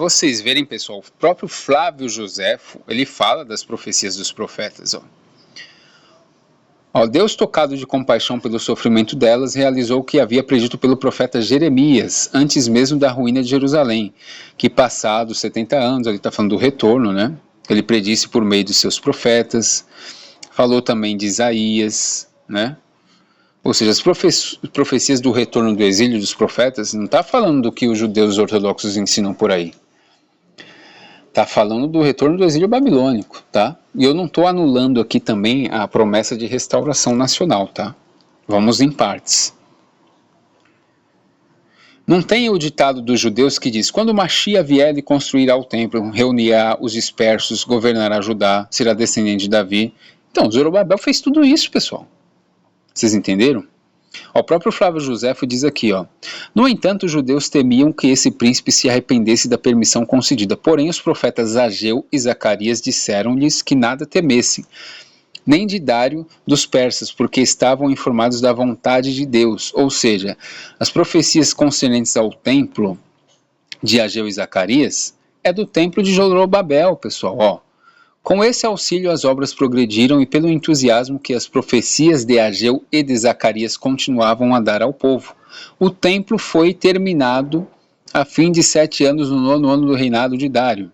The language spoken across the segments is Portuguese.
Vocês verem, pessoal, o próprio Flávio Joséfo, ele fala das profecias dos profetas. Deus, tocado de compaixão pelo sofrimento delas, realizou o que havia predito pelo profeta Jeremias, antes mesmo da ruína de Jerusalém, que passados 70 anos, ele está falando do retorno, né? Ele predisse por meio dos seus profetas, falou também de Isaías, né? Ou seja, as profecias do retorno do exílio dos profetas não está falando do que os judeus ortodoxos ensinam por aí. Está falando do retorno do exílio babilônico, tá? E eu não estou anulando aqui também a promessa de restauração nacional, tá? Vamos em partes. Não tem o ditado dos judeus que diz: quando o Mashiach vier e construirá o templo, reunirá os dispersos, governará Judá, será descendente de Davi. Então, Zorobabel fez tudo isso, pessoal. Vocês entenderam? O próprio Flávio Joséfo diz aqui, no entanto, os judeus temiam que esse príncipe se arrependesse da permissão concedida, porém os profetas Ageu e Zacarias disseram-lhes que nada temessem, nem de Dário dos persas, porque estavam informados da vontade de Deus. Ou seja, as profecias concernentes ao templo de Ageu e Zacarias é do templo de Zorobabel, pessoal, Com esse auxílio, as obras progrediram e pelo entusiasmo que as profecias de Ageu e de Zacarias continuavam a dar ao povo, o templo foi terminado a fim de 7 anos no 9º ano do reinado de Dário.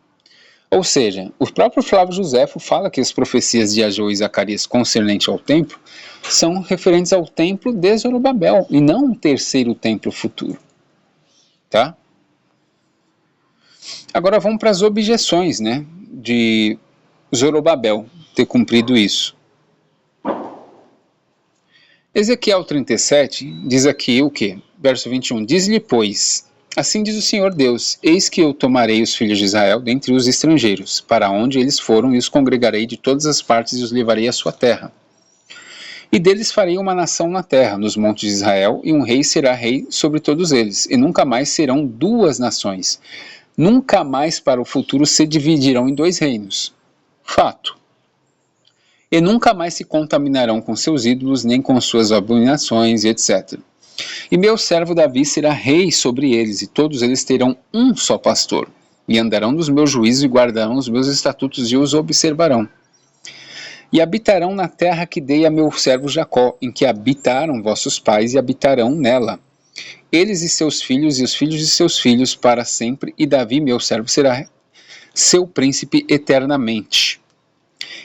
Ou seja, o próprio Flávio Joséfo fala que as profecias de Ageu e Zacarias concernentes ao templo são referentes ao templo de Zorobabel e não um terceiro templo futuro. Tá? Agora vamos para as objeções, de Zorobabel ter cumprido isso. Ezequiel 37 diz aqui o quê? Verso 21, diz-lhe, pois, assim diz o Senhor Deus, eis que eu tomarei os filhos de Israel dentre os estrangeiros, para onde eles foram, e os congregarei de todas as partes e os levarei à sua terra. E deles farei uma nação na terra, nos montes de Israel, e um rei será rei sobre todos eles, e nunca mais serão 2 nações. Nunca mais para o futuro se dividirão em 2 reinos. Fato. E nunca mais se contaminarão com seus ídolos, nem com suas abominações, etc. E meu servo Davi será rei sobre eles, e todos eles terão um só pastor, e andarão nos meus juízos e guardarão os meus estatutos e os observarão. E habitarão na terra que dei a meu servo Jacó, em que habitaram vossos pais e habitarão nela. Eles e seus filhos e os filhos de seus filhos para sempre, e Davi, meu servo, será seu príncipe eternamente.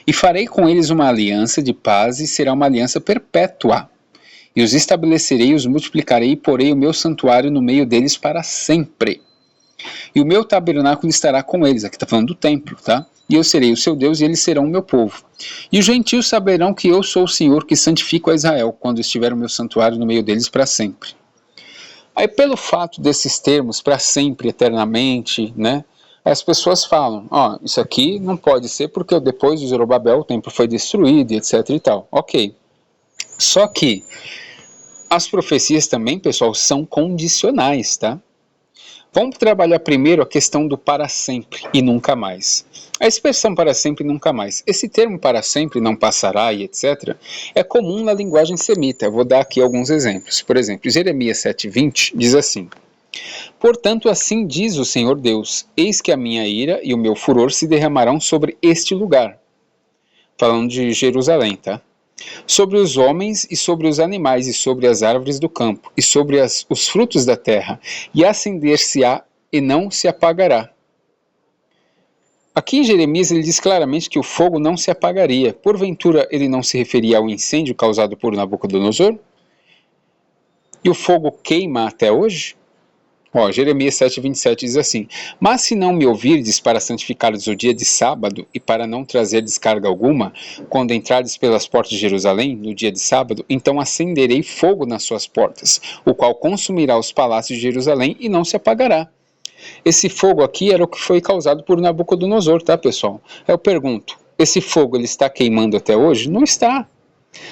E farei com eles uma aliança de paz e será uma aliança perpétua. E os estabelecerei e os multiplicarei e porei o meu santuário no meio deles para sempre. E o meu tabernáculo estará com eles, aqui está falando do templo, tá? E eu serei o seu Deus e eles serão o meu povo. E os gentios saberão que eu sou o Senhor que santifico a Israel, quando estiver o meu santuário no meio deles para sempre. Aí pelo fato desses termos, para sempre, eternamente, as pessoas falam, isso aqui não pode ser porque depois de Zorobabel o templo foi destruído, etc e tal. Ok. Só que as profecias também, pessoal, são condicionais, tá? Vamos trabalhar primeiro a questão do para sempre e nunca mais. A expressão para sempre e nunca mais. Esse termo para sempre, não passará e etc. é comum na linguagem semita. Eu vou dar aqui alguns exemplos. Por exemplo, Jeremias 7,20 diz assim: portanto, assim diz o Senhor Deus, eis que a minha ira e o meu furor se derramarão sobre este lugar. Falando de Jerusalém, tá? Sobre os homens e sobre os animais e sobre as árvores do campo e sobre os frutos da terra, e acender-se-á e não se apagará. Aqui em Jeremias ele diz claramente que o fogo não se apagaria. Porventura ele não se referia ao incêndio causado por Nabucodonosor? E o fogo queima até hoje? Jeremias 7,27 diz assim: mas se não me ouvirdes para santificardes o dia de sábado e para não trazer descarga alguma, quando entrardes pelas portas de Jerusalém, no dia de sábado, então acenderei fogo nas suas portas, o qual consumirá os palácios de Jerusalém e não se apagará. Esse fogo aqui era o que foi causado por Nabucodonosor, tá, pessoal? Eu pergunto, esse fogo ele está queimando até hoje? Não está.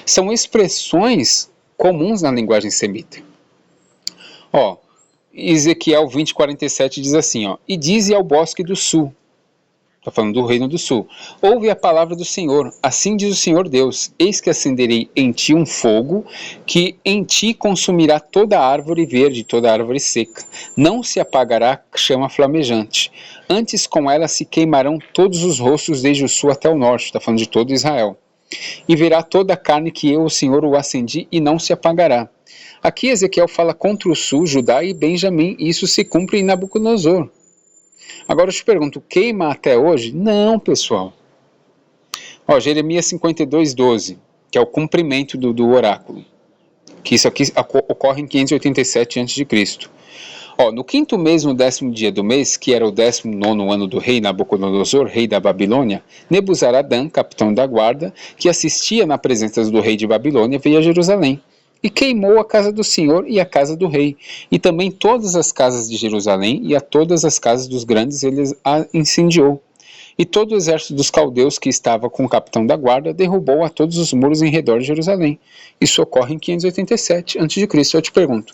São expressões comuns na linguagem semita. Ezequiel 20:47 diz assim, e dize ao bosque do sul. está falando do reino do sul. Ouve a palavra do Senhor, assim diz o Senhor Deus, eis que acenderei em ti um fogo, que em ti consumirá toda árvore verde, toda árvore seca. Não se apagará chama flamejante. Antes com ela se queimarão todos os rostos desde o sul até o norte, está falando de todo Israel. E verá toda a carne que eu, o Senhor, o acendi, e não se apagará. Aqui Ezequiel fala contra o sul, Judá e Benjamim, e isso se cumpre em Nabucodonosor. Agora eu te pergunto, queima até hoje? Não, pessoal. Ó, Jeremias 52:12, que é o cumprimento do oráculo, que isso aqui ocorre em 587 a.C. Ó, no 5º mês, no 10º dia do mês, que era o 19º ano do rei Nabucodonosor, rei da Babilônia, Nebuzaradã, capitão da guarda, que assistia na presença do rei de Babilônia, veio a Jerusalém e queimou a casa do Senhor e a casa do rei, e também todas as casas de Jerusalém e a todas as casas dos grandes ele a incendiou. E todo o exército dos caldeus que estava com o capitão da guarda derrubou a todos os muros em redor de Jerusalém. Isso ocorre em 587 a.C. Eu te pergunto,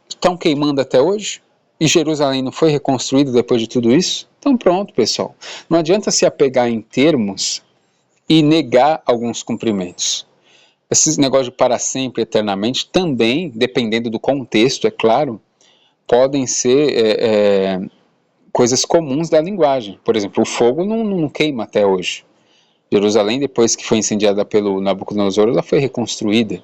estão queimando até hoje? E Jerusalém não foi reconstruída depois de tudo isso? Então pronto, pessoal. Não adianta se apegar em termos e negar alguns cumprimentos. Esse negócio de para sempre, eternamente, também, dependendo do contexto, é claro, podem ser coisas comuns da linguagem. Por exemplo, o fogo não queima até hoje. Jerusalém, depois que foi incendiada pelo Nabucodonosor, ela foi reconstruída.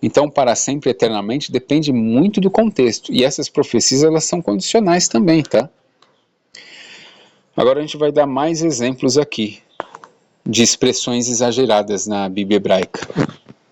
Então, para sempre, eternamente, depende muito do contexto. E essas profecias, elas são condicionais também, tá? Agora a gente vai dar mais exemplos aqui de expressões exageradas na Bíblia hebraica.